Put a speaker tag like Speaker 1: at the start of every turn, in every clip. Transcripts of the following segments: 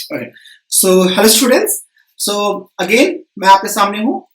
Speaker 1: Okay. So hello students. So again मैं आपके सामने हूँ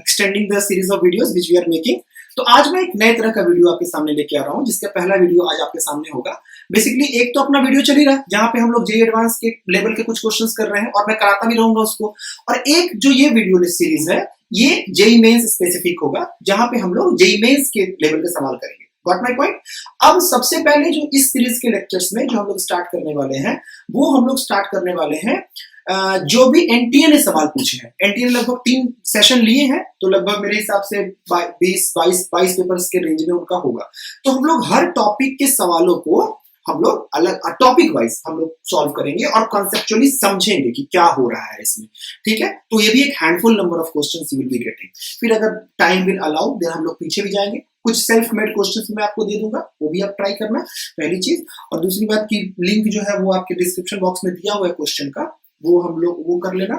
Speaker 1: extending the series of videos which we are making. तो आज मैं एक नए तरह का वीडियो आपके सामने लेके आ रहा हूँ जिसका पहला वीडियो आज आपके सामने होगा। बेसिकली एक तो अपना वीडियो चल ही रहा है जहाँ पे हम लोग जेई एडवांस के लेवल के कुछ क्वेश्चंस कर रहे हैं और मैं कराता भी रहूंगा उसको, और एक जो ये वीडियो सीरीज है ये जेई मेंस स्पेसिफिक होगा जहाँ पे हम लोग जेई मेंस के लेवल के सवाल करेंगे। Got my point. अब सबसे पहले जो इस सीरीज के लेक्चर्स में जो हम लोग स्टार्ट करने वाले हैं वो हम लोग स्टार्ट करने वाले हैं जो भी एनटीए ने सवाल पूछे हैं। एनटीए ने लगभग 3 सेशन लिए हैं तो लगभग मेरे हिसाब से 22 पेपर्स के रेंज में उनका होगा। तो हम लोग हर टॉपिक के सवालों को हम लोग अलग टॉपिक वाइज हम लोग सॉल्व करेंगे और कॉन्सेप्चुअली समझेंगे कि क्या हो रहा है इसमें। ठीक है, तो ये भी एक handful number of questions you will be getting. फिर अगर टाइम विल अलाउ देन हम लोग पीछे भी जाएंगे, कुछ सेल्फ मेड क्वेश्चंस मैं आपको दे दूंगा, वो भी आप ट्राई करना, पहली चीज। और दूसरी बात की लिंक जो है वो आपके डिस्क्रिप्शन बॉक्स में दिया हुआ है क्वेश्चन का, वो हम लोग वो कर लेना।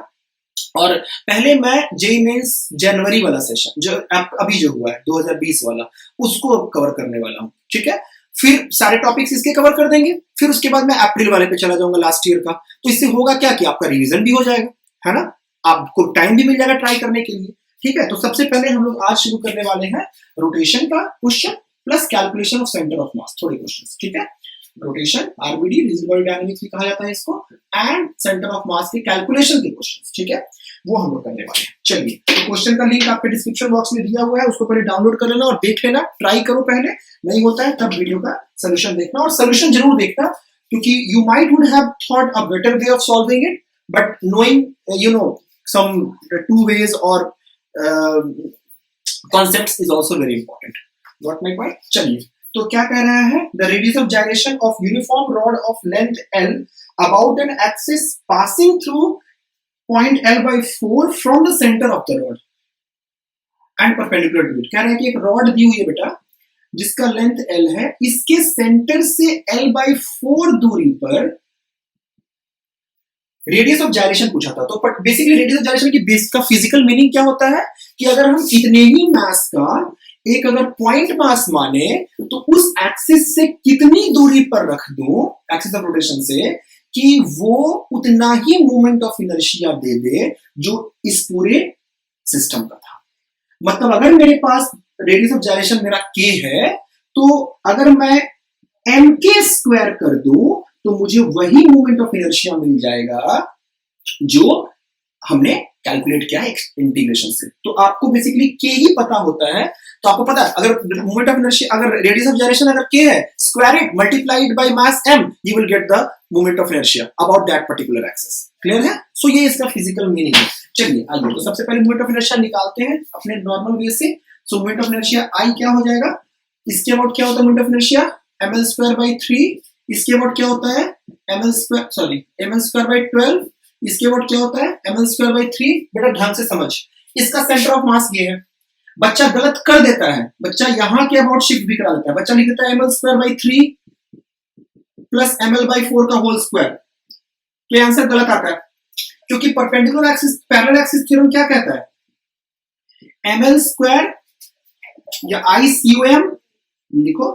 Speaker 1: और पहले मैं जेई मेंस जनवरी वाला सेशन जो अभी जो हुआ है 2020 वाला उसको कवर करने वाला हूँ। ठीक है, फिर सारे टॉपिक्स इसके कवर कर देंगे, फिर उसके बाद मैं अप्रैल वाले पे चला जाऊंगा लास्ट ईयर का। तो इससे होगा क्या कि आपका रिवीजन भी हो जाएगा, है ना, आपको टाइम भी मिल जाएगा ट्राई करने के लिए। ठीक है, तो सबसे पहले हम लोग आज शुरू करने वाले हैं रोटेशन का question plus calculation of centre of मास, थोड़े क्वेश्चंस। ठीक है, rotation RBD rigid body dynamics भी कहा जाता है इसको, एंड सेंटर ऑफ मास के कैलकुलेशन के क्वेश्चंस। ठीक है, वो हम लोग करने वाले हैं। चलिए, तो क्वेश्चन का लिंक आपके डिस्क्रिप्शन बॉक्स में दिया हुआ है, उसको पहले डाउनलोड कर लेना और देख लेना, ट्राई करो पहले, नहीं होता है तब वीडियो का सोल्यूशन देखना, और सोल्यूशन जरूर देखना क्योंकि you might would have thought a better way of solving it, but knowing you know some two ways और concepts is also very important. Got my point. चलिए, तो क्या कह रहा है, the radius of gyration of uniform rod of length L about an axis passing through point L/4 from the centre of the rod and perpendicular to it. कह रहा है कि एक रॉड दी हुई है बेटा जिसका लेंथ L है, इसके सेंटर से L/4 दूरी पर रेडियस ऑफ जाइरेशन पूछा था। तो बेसिकली रेडियस ऑफ जाइरेशन की बेस का फिजिकल मीनिंग क्या होता है कि अगर हम इतने ही मास का एक अगर पॉइंट मास माने तो उस एक्सिस से कितनी दूरी पर रख दूं, एक्सिस ऑफ रोटेशन से, कि वो उतना ही मोमेंट ऑफ इनर्शिया दे दे जो इस पूरे सिस्टम का था। मतलब अगर मेरे पास रेडियस ऑफ जाइरेशन मेरा k है तो अगर मैं mk² कर दूं तो मुझे वही मोमेंट ऑफ इनर्शिया मिल जाएगा जो हमने कैलकुलेट किया है इंटीग्रेशन से। तो आपको बेसिकली k ही पता होता है, तो आपको पता है अगर मोमेंट ऑफ इनर्शिया, अगर रेडियस ऑफ जाइरेशन अगर k है, square it multiplied by mass m, you will get the moment of inertia about that particular axis. Clear है? सो ये इसका फिजिकल मीनिंग है। चलिए आइए, तो सबसे पहले मोमेंट ऑफ इनर्शिया निकालते हैं अपने नॉर्मल वे से। सो मोमेंट ऑफ इनर्शिया I क्या हो जाएगा, इसके अबाउट क्या होता है मोमेंट ऑफ इनर्शिया ml²/3, इसके अबाउट क्या होता है ml²/12, इसके अबाउट क्या होता है ml²/3। बेटा ध्यान से समझ, इसका सेंटर ऑफ मास ये है। बच्चा गलत कर देता है, बच्चा यहाँ के अबाउट शिफ्ट भी करा देता है, बच्चा लिख देता है ml²/3 प्लस ml/4 का होल स्क्वायर, तो ये आंसर गलत आता है क्योंकि perpendicular axis parallel axis theorem क्या कहता है, ml² या ICUM लिखो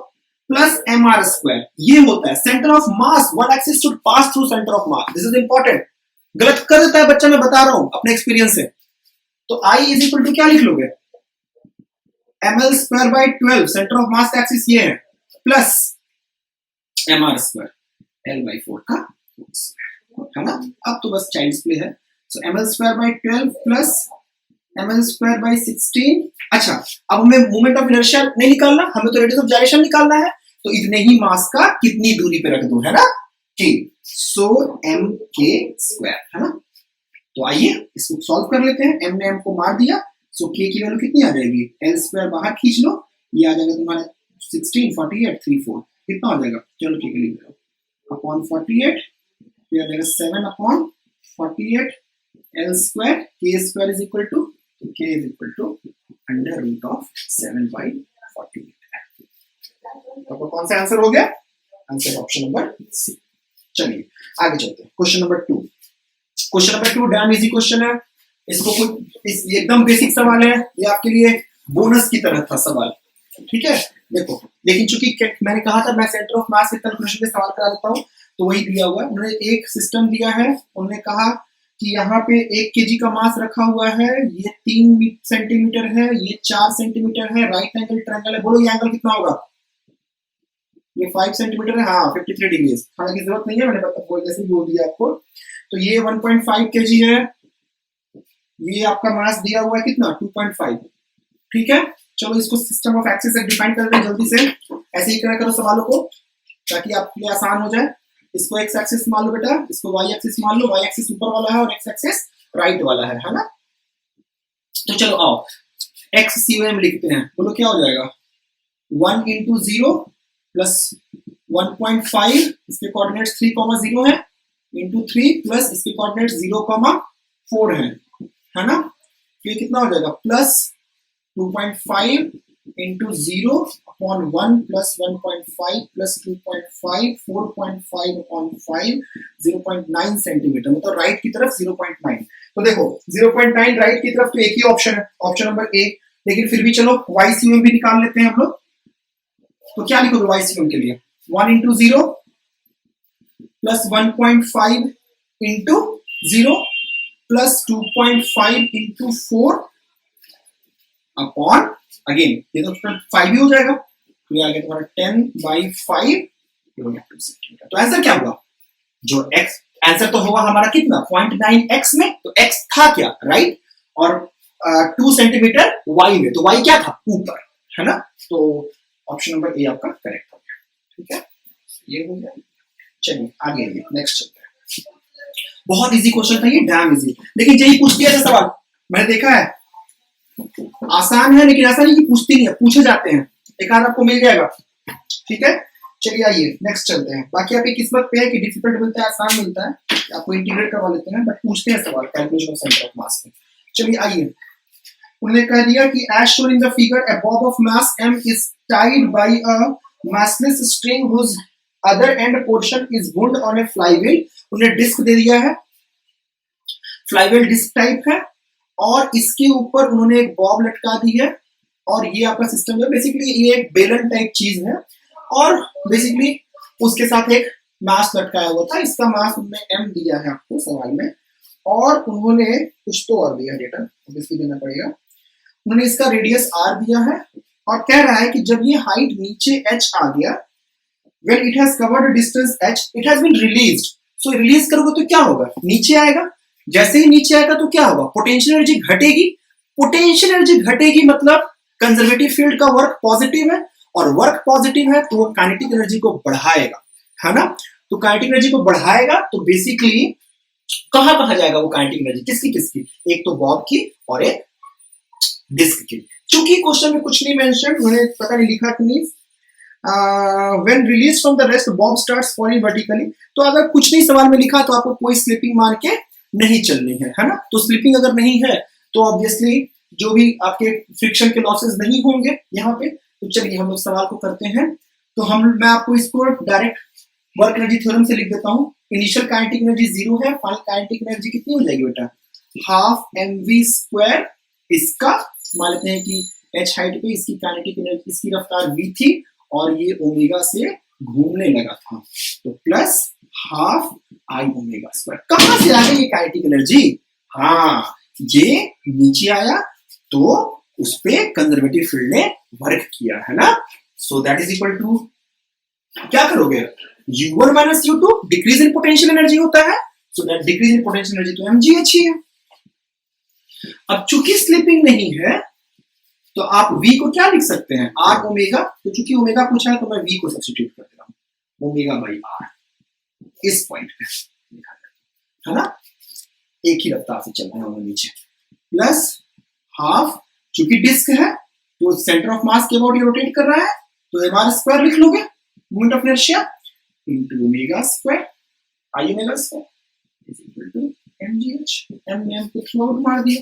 Speaker 1: प्लस mr², ये होता है centre of mass. What axis should pass through centre of mass, this is important. गलत कर देता है बच्चा, मैं बता रहा हूं अपने एक्सपीरियंस से। तो I इज इक्वल टू क्या लिख लोगे, ml²/12, centre of mass axis ये है, प्लस mr² L/4 का, है ना। अब तो बस चाइल्ड्स प्ले है। सो ml²/12 प्लस ml²/16। अच्छा, अब हमें मोमेंट ऑफ इनर्शिया नहीं निकालना, हमें तो रेडियस ऑफ जाइरेशन निकालना है। तो इतने ही मास का कितनी दूरी पे रख दूं, है ना, k, सो mk², है ना। तो आइए इसको सॉल्व कर लेते हैं। m ने m को मार दिया, सो k की वैल्यू कितनी आ जाएगी, L² बाहर खींच लो, ये आ जाएगा तुम्हारा 16, 48, 3, 4, कितना आ जाएगा, चलो k लिख दो, अपॉन 48, ये आ जाएगा 7/48 L² k² is equal to, k is equal to √7/48। तो कौन सा आंसर हो गया, आंसर ऑप्शन नंबर सी। चलिए आगे चलते हैं, question number 2। Question number 2 dam easy question है, इसको कुछ एकदम बेसिक सवाल है, ये आपके लिए बोनस की तरह था सवाल। ठीक है, देखो, लेकिन चूंकि मैंने कहा था मैं सेंटर ऑफ मास के कैलकुलेशन के सवाल करा देता हूँ, तो वही दिया हुआ है। उन्होंने एक सिस्टम दिया है, उन्होंने कहा कि यहाँ पे 1 kg का मास रखा हुआ है, ये 3 सेंटीमीटर है, ये 4 सेंटीमीटर है, राइट एंगल ट्रायंगल है। बोलो ये एंगल कितना होगा? ये 5 सेंटीमीटर है, हाँ 53 डिग्री। हालांकि जरूरत नहीं है, मैंने पता जैसे ही बोल दिया आपको। तो ये 1.5 kg है, ये आपका मास दिया हुआ है कितना? 2.5। ठीक है, चलो इसको सिस्टम ऑफ एक्सिस से डिफाइन कर दें जल्दी से। ऐसे ही करा करो सवालों को ताकि आपके लिए आसान हो जाए। इसको एक्स एक्सिस मान लो बेटा, इसको वाई एक्सिस मान लो। वाई एक्सिस ऊपर वाला है और एक्स एक्सिस राइट वाला है ना। तो चलो आओ एक्स सी एम लिखते हैं। बोलो क्या हो जाएगा? 1 इंटू 0 प्लस 1.5, इसके कोऑर्डिनेट्स 3,0 है, इंटू 3 प्लस इसके कोऑर्डिनेट्स 0,4 है ना। तो ये कितना हो जाएगा? Plus 2.5 into 0 upon 1 plus 1.5 plus 2.5, 4.5 upon 5, 0.9 centimetre, मतलब राइट की तरफ 0.9। तो देखो 0.9 राइट की तरफ, तो एक ही ऑप्शन है, ऑप्शन नंबर ए। लेकिन फिर भी चलो YCM भी निकाल लेते हैं हम लोग। तो क्या लिखोगे YCM के लिए? 1 into 0 plus 1.5 into 0 plus 2.5 into 4 upon, again ये तो 5 ही हो जाएगा, तो ये आ गया तुम्हारा 10/5 किलोमीटर सेंटीमीटर। तो आंसर क्या होगा? जो x आंसर तो होगा हमारा कितना? 0.9x में, तो x था क्या? राइट, और 2 सेंटीमीटर y में, तो y क्या था? ऊपर, है ना। तो ऑप्शन नंबर ए आपका करेक्ट हो गया। ठीक है, ये हो गया। चलिए आगे आइए, नेक्स्ट चलते हैं। बहुत इजी क्वेश्चन था ये, डैम इजी। लेकिन यही पूछ दिया था सवाल, मैंने देखा है आसान है, लेकिन ऐसा नहीं कि पूछती नहीं है, पूछे जाते हैं। एक आध आपको मिल जाएगा। ठीक है, चलिए आइए नेक्स्ट चलते हैं। बाकी आपकी किस्मत पे है कि डिफिकल्ट मिलता है, आसान मिलता है, आपको इंटीग्रेट करवा लेते हैं, बट पूछते हैं सवाल calculation of centre of mass में। चलिए आइए, उन्होंने कह दिया कि as shown in the figure a bob of mass m is tied by a massless string whose other end portion is wound on a flywheel। उन्हें डिस्क दे दिया है, फ्लाईव्हील डिस्क टाइप है, और इसके ऊपर उन्होंने एक बॉब लटका दी है, और ये आपका सिस्टम है। बेसिकली ये एक बेलन टाइप चीज है, और बेसिकली उसके साथ एक मास लटकाया हुआ था। इसका मास उन्होंने m दिया है आपको सवाल में, और उन्होंने कुछ तो और दिया डेटा, ऑब्वियसली देना पड़ेगा। उन्होंने इसका रेडियस r दिया है, और कह रहा है कि जब ये हाइट नीचे h आ गया, when it has covered a distance h, it has been released। so release करोगे तो क्या होगा? नीचे आएगा। जैसे ही नीचे आएगा तो क्या होगा? पोटेंशियल एनर्जी घटेगी। पोटेंशियल एनर्जी घटेगी मतलब कंजर्वेटिव फील्ड का वर्क पॉजिटिव है, और वर्क पॉजिटिव है तो वो काइनेटिक एनर्जी को बढ़ाएगा, है ना। तो काइनेटिक एनर्जी को बढ़ाएगा, तो बेसिकली कहां कहा जाएगा वो काइनेटिक एनर्जी? किसकी किसकी? एक तो बॉब की और एक डिस्क की। चूंकि क्वेश्चन में कुछ नहीं मेंशन, उन्होंने पता नहीं लिखा कि नहीं, when released from the rest bob starts falling vertically। तो अगर कुछ नहीं सवाल में लिखा तो आपको कोई स्लिपिंग मान के नहीं चलनी है ना। तो स्लिपिंग अगर नहीं है तो ऑब्वियसली जो भी आपके फ्रिक्शन के लॉसेस नहीं होंगे यहाँ पे। तो चलिए हम लोग सवाल को करते हैं। तो मैं आपको इसको डायरेक्ट वर्क एनर्जी थ्योरम से लिख देता हूँ। इनिशियल काइनेटिक एनर्जी 0 है, फाइनल काइनेटिक एनर्जी कितनी हो जाएगी बेटा? Half mv²। इसका मान लेते हैं कि h हाइट पे इसकी काइनेटिक एनर्जी, इसकी रफ्तार v थी, और ये ओमेगा से घूमने लगा था, तो plus half I omega square. कहां से आ गई ये काइनेटिक एनर्जी? हाँ, ये नीचे आया तो उस पे कंजर्वेटिव फील्ड ने वर्क किया, है ना। So that is equal to, क्या करोगे? u1 minus u2, decrease in potential energy होता है, so that decrease in potential energy तो mgh ही है। अब चूंकि स्लिपिंग नहीं है तो आप v को क्या लिख सकते हैं? r omega. तो चूंकि ओमेगा पूछा है तो मैं v को सब्स्टिट्यूट कर दे रहा हूं, ओमेगा बाई r। इस पॉइंट पे लिखा जाता है ना, एक ही रफ्तार से चल रहे हैं नीचे, प्लस हाफ, चूंकि डिस्क है तो सेंटर ऑफ मास के अबाउट रोटेट कर रहा है, तो mr स्क्वायर लिख लोगे, moment of inertia, into omega square, I omega square is equal to mgh। m में को थ्रू आउट मार दिया,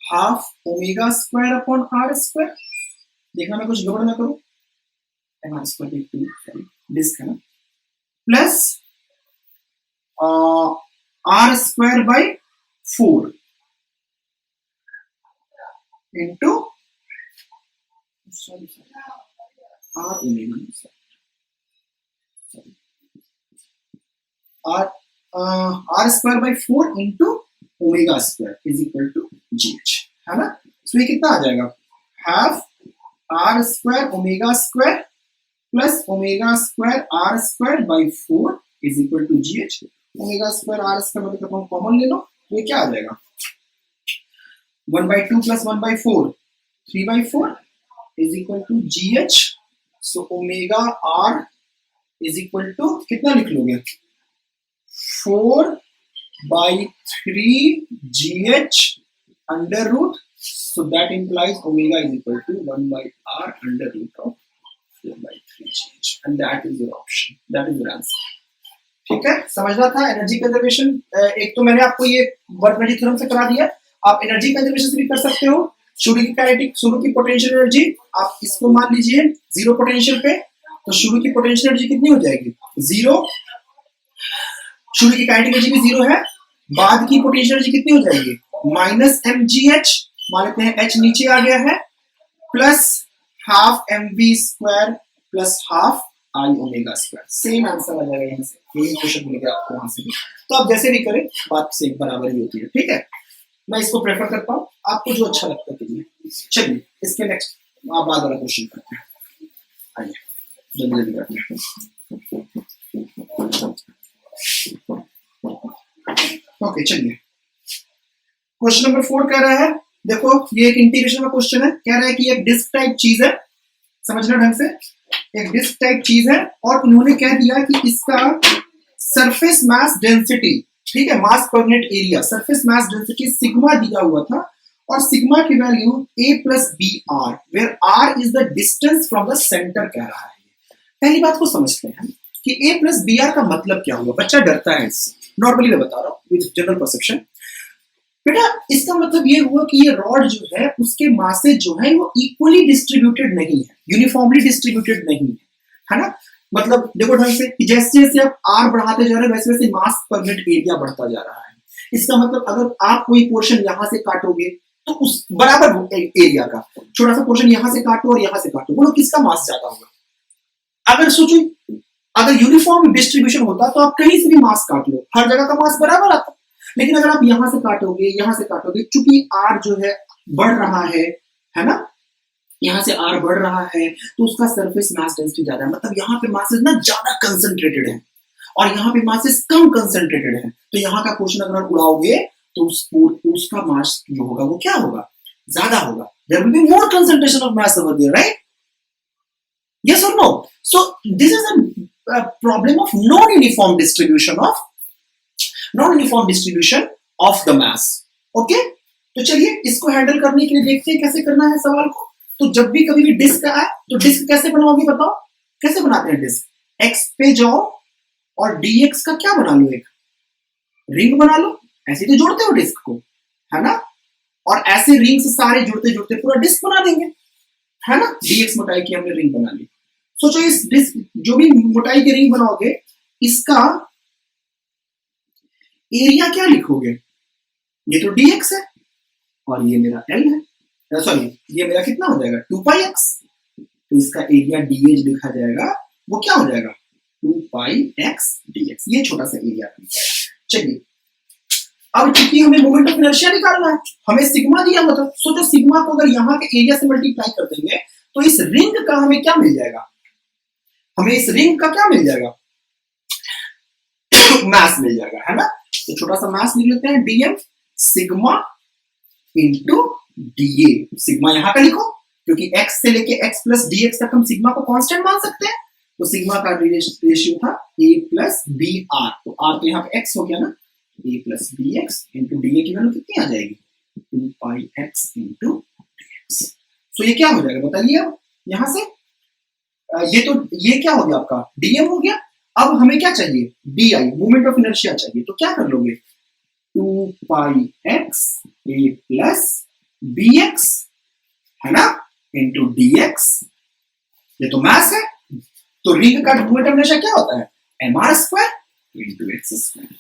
Speaker 1: half omega square upon R square. देखना मैं कुछ गड़बड़ ना करूं, mr स्क्वायर डिस्क है ना, plus R square by 4 into R omega R square by 4 into omega square is equal to GH, है ना। सो ये कितना आ जाएगा, half R square omega square plus omega square R square by 4 is equal to GH। Omega square R square मतलब common ले लो, तो ये क्या आ जाएगा, 1/2 plus 1/4 3/4 is equal to GH। So omega are is equal to कितना लिख लोगे, 4/3 GH under root, so that implies omega is equal to 1/r under root of 4/3 GH, and that is your option, that is your answer। ठीक है, समझना था energy conservation. एक तो मैंने आपको ये बर्नौली थ्योरम से करा दिया, आप एनर्जी कंजर्वेशन से भी कर सकते हो। शुरू की काइनेटिक, शुरू की पोटेंशियल एनर्जी आप इसको मान लीजिए जीरो पोटेंशियल पे, तो शुरू की पोटेंशियल एनर्जी कितनी हो जाएगी, जीरो। शुरू की काइनेटिक एनर्जी भी जीरो है, बाद की पोटेंशियल एनर्जी कितनी हो जाएगी, -mgh, मान लेते हैं h नीचे आ गया है, plus half mv square plus half I omega square. Same answer आ जाएगा यहाँ से, यही क्वेश्चन मिलेगा आपको वहां से भी। तो आप जैसे भी करें बात सेम बराबर ही होती है, ठीक है। मैं इसको प्रेफर करता हूँ, आपको जो अच्छा लगता है कीजिए। चलिए इसके नेक्स्ट आप बाद वाला क्वेश्चन करते हैं, आइए जल्दी जल्दी करते हैं। ओके चलिए, क्वेश्चन नंबर 4 कह रहा है, देखो ये एक इंटीग्रेशन का क्वेश्चन है, कह रहा है कि एक डिस्क टाइप चीज है, समझना ढंग से, एक डिस्क टाइप चीज है और उन्होंने कह दिया कि इसका सरफेस मास डेंसिटी, ठीक है, मास पर unit area, surface mass density sigma दिया हुआ था और सिग्मा की value a plus B R, where R is the distance from the centre कह रहा है। पहली बात को समझते हैं कि a प्लस बी आर का मतलब क्या हुआ, बच्चा डरता है इससे, नॉर्मली मैं बता रहा हूँ विद जनरल परसेप्शन। बेटा इसका मतलब ये हुआ कि ये रॉड जो है उसके मासेज जो है वो इक्वली डिस्ट्रीब्यूटेड नहीं है, यूनिफॉर्मली डिस्ट्रीब्यूटेड नहीं है ना। मतलब देखो ढंग से कि जैसे जैसे आप आर बढ़ाते जा रहे हैं वैसे वैसे मास पर यूनिट एरिया बढ़ता जा रहा है। इसका मतलब अगर आप कोई पोर्शन यहां से काटोगे तो उस बराबर एरिया का छोटा सा पोर्शन यहां से काटो और यहां से काटो, बोलो किसका मास ज्यादा होगा। अगर सोचो अगर यूनिफॉर्म डिस्ट्रीब्यूशन होता तो आप कहीं से भी मास काट लो, हर जगह का मास बराबर आता। लेकिन अगर आप यहां से काटोगे, चूंकि आर जो है बढ़ रहा है ना, यहां से आर बढ़ रहा है तो उसका सरफेस मास डेंसिटी ज्यादा है, मतलब यहाँ पे मासेस ना ज्यादा कंसंट्रेटेड है और यहाँ पे मासेस कम कंसंट्रेटेड है। तो यहाँ का पोर्शन अगर उड़ाओगे तो उसका मास जो होगा वो क्या होगा, ज्यादा होगा। There will be more concentration of mass over there, right? Yes और no? So this is a problem of non uniform distribution of the mass. Okay, तो चलिए इसको हैंडल करने के लिए देखते हैं कैसे करना है सवाल को। तो जब भी कभी भी डिस्क आए तो डिस्क कैसे बनाओगे, बताओ कैसे बनाते हैं डिस्क। एक्स पे जाओ और dx का क्या बना लो, एक रिंग बना लो, ऐसे तो जोड़ते हो डिस्क को, है ना। और ऐसे रिंग से सारे जुड़ते जुड़ते पूरा डिस्क बना देंगे, है ना। dx मोटाई की हमने रिंग बना ली। सोचो इस डिस्क जो भी मोटाई की रिंग बनाओगे इसका एरिया क्या लिखोगे, ये तो dx है और ये मेरा l है, सॉरी ये मेरा कितना हो जाएगा 2πx, तो इसका एरिया dh लिखा जाएगा, वो क्या हो जाएगा 2πx dx, ये छोटा सा एरिया बन जाएगा। चलिए अब चूंकि हमें मोमेंट ऑफ इनर्शिया निकालना है, हमें सिग्मा दिया हुआ था, सोचो सिग्मा को अगर यहाँ के एरिया से मल्टीप्लाई कर देंगे तो इस रिंग का हमें क्या मिल जाएगा, हमें इस रिंग का क्या मिल जाएगा, मास मिल जाएगा, है ना। तो छोटा सा मास लिख लेते हैं dm sigma into dA। Sigma यहाँ पे लिखो क्योंकि x से लेके x प्लस dx तक हम सिग्मा को कांस्टेंट मान सकते हैं, तो सिग्मा का रेशियो था a प्लस बी आर, तो r तो यहाँ पे x हो गया ना, a plus B X into D A की वैल्यू कितनी आ जाएगी 2πx इंटू dx। तो ये क्या हो जाएगा बताइए, अब यहाँ से ये क्या हो गया आपका dm हो गया। अब हमें क्या चाहिए di, मोमेंट ऑफ इनर्शिया चाहिए, तो क्या कर लोगे 2πx a प्लस bx, है ना, इंटू dx, ये तो मास है, तो रिंग का मोमेंट ऑफ इनर्शिया क्या होता है mr square into x square.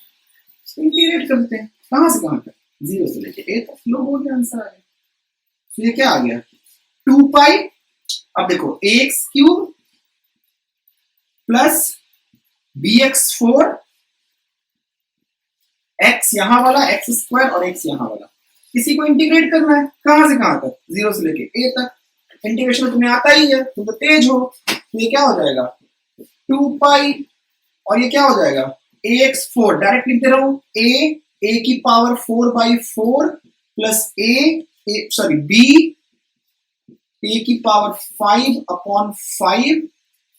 Speaker 1: Integrate करते हैं कहां से कहां तक, 0 से लेके a तक, लो हो गया आंसर आ गया। तो ये क्या आ गया 2π, अब देखो ax cube 4 plus bx 4 x यहाँ वाला x स्क्वायर और x यहाँ वाला, इसी को इंटीग्रेट करना है कहां से कहां तक, 0 से लेके a तक। इंटीग्रेशन तुम्हें आता ही है, तुम तो तेज हो। तो ये क्या हो जाएगा 2 पाई, और ये क्या हो जाएगा ax4, डायरेक्ट लिख दे रहा हूं a की पावर 4/4 प्लस b a की पावर 5/5।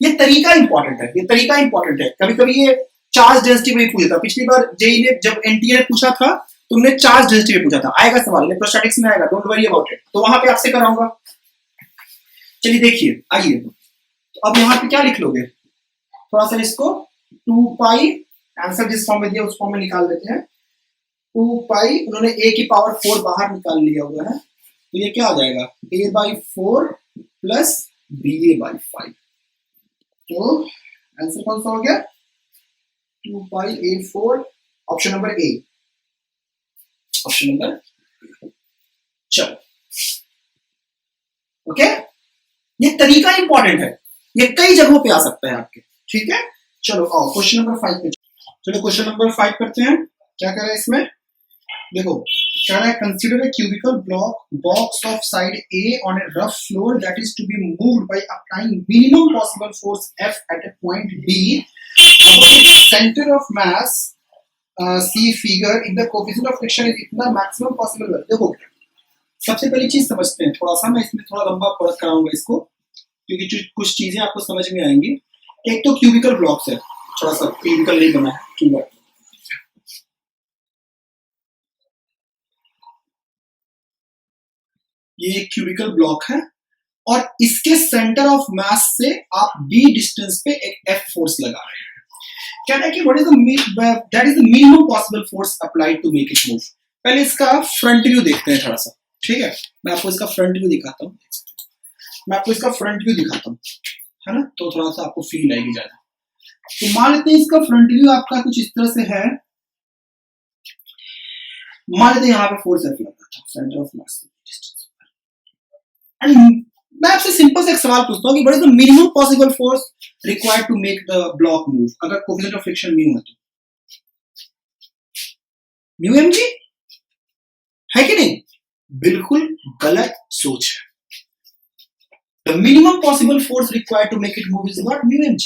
Speaker 1: ये तरीका इंपॉर्टेंट है, ये तरीका इंपॉर्टेंट है। कभी कभी ये चार्ज डेंसिटी में पूछा था, पिछली बार जेई ने जब एनटीए ने पूछा था तुमने चार्ज डेंसिटी में पूछा था, आएगा सवाल इलेक्ट्रोस्टैटिक्स में आएगा, डोंट वरी अबाउट इट। तो वहां पे आपसे कराऊंगा। चलिए देखिए, आइए तो अब यहाँ पे क्या लिख लोगे, थोड़ा सा इसको 2 पाई, आंसर जिस फॉर्म में दिया उस फॉर्म में निकाल देते हैं। 2 पाई, उन्होंने a की पावर 4 बाहर निकाल लिया हुआ है, तो ये क्या हो जाएगा a/4 प्लस ba/5। तो आंसर कौन सा हो गया 2 पाई a4, option number A, option number. चलो ओके, ये तरीका इंपॉर्टेंट है, ये कई जगहों पे आ सकता है आपके, ठीक है। चलो आओ क्वेश्चन नंबर 5 पे। चलो क्वेश्चन नंबर 5 करते हैं। क्या कर रहा है इसमें, देखो कह रहा है consider a cubical box of side A on a rough floor that is to be moved by applying minimum possible force F at a point B upon its centre of mass C figure in the coefficient of friction is इतना maximum possible. देखो सबसे पहली चीज समझते हैं, थोड़ा सा मैं इसमें थोड़ा लंबा पढ़ कराऊंगा इसको, क्योंकि कुछ चीजें आपको समझ में आएंगी। एक तो क्यूबिकल ब्लॉक्स है, थोड़ा सा क्यूबिकल नहीं बना है, क्यूबिकल ये एक क्यूबिकल ब्लॉक है और इसके सेंटर ऑफ मास से आप b डिस्टेंस पे एक F फोर्स लगा रहे हैं। क्या है कि what is that is the minimum possible force applied to make it move. पहले इसका फ्रंट व्यू देखते हैं थोड़ा सा, ठीक है। मैं आपको इसका फ्रंट व्यू दिखाता हूँ, मैं आपको इसका फ्रंट व्यू दिखाता हूँ, है ना, तो थोड़ा सा आपको फील आएगी ज्यादा। तो मान लेते हैं इसका फ्रंट व्यू आपका कुछ इस तरह से है। मान लेते हैं यहाँ पे फोर्स F लगा था सेंटर ऑफ मास से। मैं आपसे सिंपल से एक सवाल पूछता हूँ कि what is the minimum possible force required to make the block move, अगर कोएफिशिएंट ऑफ फ्रिक्शन म्यू है तो म्यू mg है कि नहीं? बिल्कुल गलत सोच है। The minimum possible force required to make it move is not mu mg,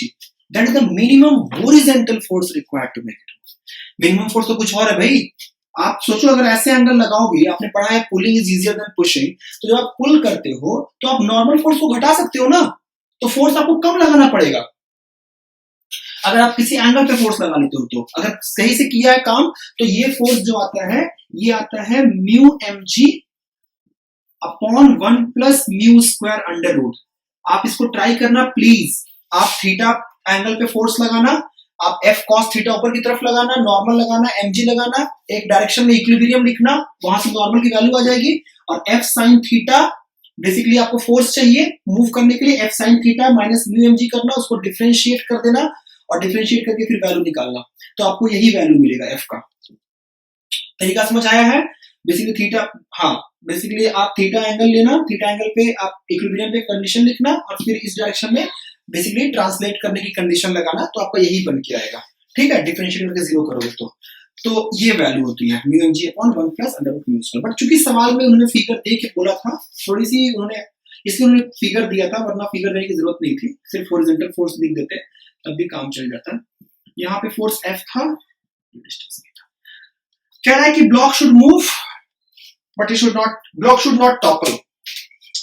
Speaker 1: that is the minimum horizontal force required to make it move. Minimum force तो कुछ और है भाई। आप सोचो अगर ऐसे एंगल लगाओगे, आपने पढ़ा है pulling is easier than pushing, तो जब आप पुल करते हो तो आप नॉर्मल फोर्स को घटा सकते हो ना, तो फोर्स आपको कम लगाना पड़ेगा। अगर आप किसी एंगल पे फोर्स लगा लेते हो तो अगर सही से किया है काम, तो ये फोर्स जो आता है ये आता है mu mg upon 1 plus mu square under root. आप इसको ट्राई करना प्लीज। आप थीटा एंगल पे फोर्स लगाना, आप F cos थीटा ऊपर की तरफ लगाना, नॉर्मल लगाना, mg लगाना, एक डायरेक्शन में इक्विलिब्रियम लिखना, वहां से नॉर्मल की वैल्यू आ जाएगी। और F sin थीटा बेसिकली आपको फोर्स चाहिए मूव करने के लिए, F sin theta minus mu mg करना, उसको डिफरेंशिएट कर देना और डिफरेंशिएट करके फिर वैल्यू निकालना, तो आपको यही वैल्यू मिलेगा F का। तरीका समझ आया है? बेसिकली थीटा, हाँ बेसिकली आप थीटा एंगल लेना, थीटा एंगल पे आप इक्विलिब्रियम पे कंडीशन लिखना और फिर इस डायरेक्शन में बेसिकली ट्रांसलेट करने की कंडीशन लगाना, तो आपका यही बन के आएगा, ठीक है। डिफरेंशिएट करके 0 करोगे तो ये वैल्यू होती है mu mg upon 1 plus under root mu square. But चूंकि सवाल में उन्होंने फिगर दे के बोला था, थोड़ी सी उन्होंने इसलिए उन्होंने फिगर दिया था, वरना फिगर देने की जरूरत नहीं थी, सिर्फ हॉरिजॉन्टल फोर्स लिख देते तब भी काम चल जाता। यहाँ पे फोर्स F था, डिस्टेंस था। कह रहा है कि block should move but it should not, block should not topple.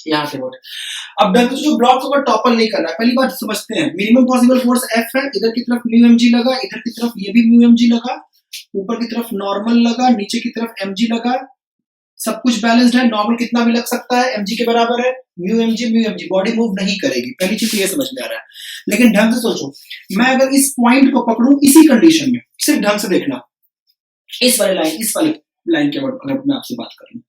Speaker 1: यहाँ से बोल, अब जो ब्लॉक को टॉपल नहीं करना है, पहली बात समझते हैं। मिनिमम पॉसिबल फोर्स F है, इधर की तरफ म्यू mg लगा, इधर की तरफ ये भी म्यू mg लगा, ऊपर की तरफ नॉर्मल लगा, नीचे की तरफ mg लगा, सब कुछ बैलेंस्ड है। नॉर्मल कितना भी लग सकता है, mg के बराबर है, म्यू mg बॉडी मूव नहीं करेगी, पहली चीज तो ये समझ में आ रहा है। लेकिन ढंग से सोचो, मैं अगर इस पॉइंट को पकड़ूं इसी कंडीशन में, सिर्फ ढंग से देखना, इस वाली लाइन के वर्ड अगर मैं आपसे बात करूं,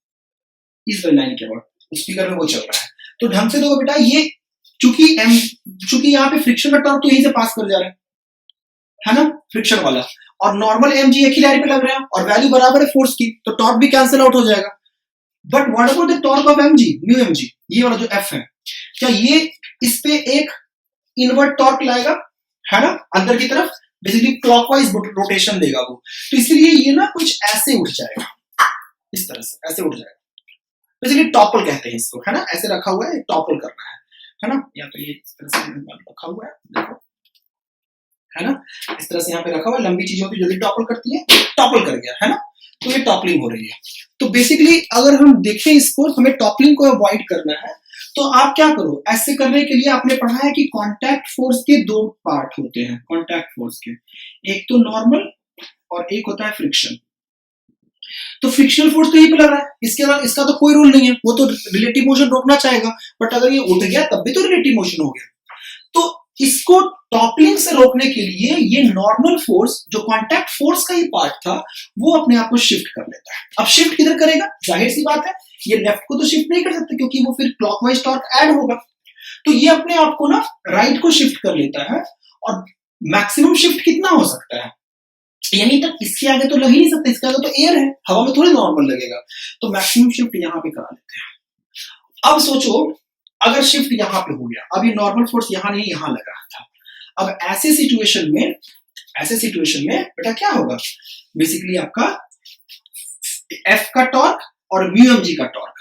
Speaker 1: इस वाली लाइन के वर्ड उस फिगर में वो चल रहा है, तो ढंग से देखो बेटा, ये चूंकि यहाँ पे फ्रिक्शन का टॉर्क तो यहीं से पास कर जा रहा है ना, फ्रिक्शन वाला, और नॉर्मल mg एक ही लाइन पे लग रहा है और वैल्यू बराबर है फोर्स की, तो टॉर्क भी कैंसिल आउट हो जाएगा। But what about the torque of mg, mu mg, ये वाला जो F है, क्या ये इस पे एक इनवर्ट टॉर्क लाएगा, है ना, अंदर की तरफ, बेसिकली क्लॉकवाइज रोटेशन देगा वो, तो इसलिए ये ना कुछ ऐसे उठ जाएगा, इस तरह से ऐसे उठ जाएगा। बेसिकली टॉपल कहते हैं इसको, है ना, ऐसे रखा हुआ है, टॉपल करना है ना, या तो ये इस तरह से रखा हुआ है, देखो, है ना, इस तरह से यहाँ पे रखा हुआ है, लंबी चीजें होती जल्दी टॉपल करती है, टॉपल कर गया, है ना, तो ये टॉपलिंग हो रही है। तो बेसिकली अगर हम देखें इसको, हमें टॉपलिंग को अवॉइड करना है, तो आप क्या करो, ऐसे करने के लिए आपने पढ़ा है कि कांटेक्ट फोर्स के दो पार्ट होते हैं, कांटेक्ट फोर्स के, एक तो नॉर्मल और एक होता है फ्रिक्शन। तो फ्रिक्शनल फोर्स तो यही पे लग रहा है, इसके अलावा इसका तो कोई रूल नहीं है, वो तो रिलेटिव मोशन रोकना चाहेगा, बट अगर ये उठ गया तब भी तो रिलेटिव मोशन हो गया। तो इसको टॉपलिंग से रोकने के लिए ये नॉर्मल फोर्स जो कांटेक्ट फोर्स का ही पार्ट था वो अपने आप को शिफ्ट कर लेता है। अब शिफ्ट किधर करेगा, जाहिर सी बात है ये लेफ्ट को तो शिफ्ट नहीं कर सकते क्योंकि वो फिर क्लॉकवाइज टॉर्क ऐड होगा, तो ये अपने आप को ना राइट को शिफ्ट कर लेता है। और मैक्सिमम शिफ्ट कितना हो सकता है, यानी तक इसके आगे तो लग ही नहीं सकता, इसके आगे तो एयर है, हवा में थोड़ी नॉर्मल लगेगा, तो मैक्सिमम शिफ्ट यहां पे करा लेते हैं। अब सोचो अगर शिफ्ट यहां पे हो गया, अब ये नॉर्मल फोर्स यहां नहीं यहां लग रहा था, अब ऐसे सिचुएशन में बेटा क्या होगा, बेसिकली आपका एफ का टॉर्क और म्यू एम जी का टॉर्क,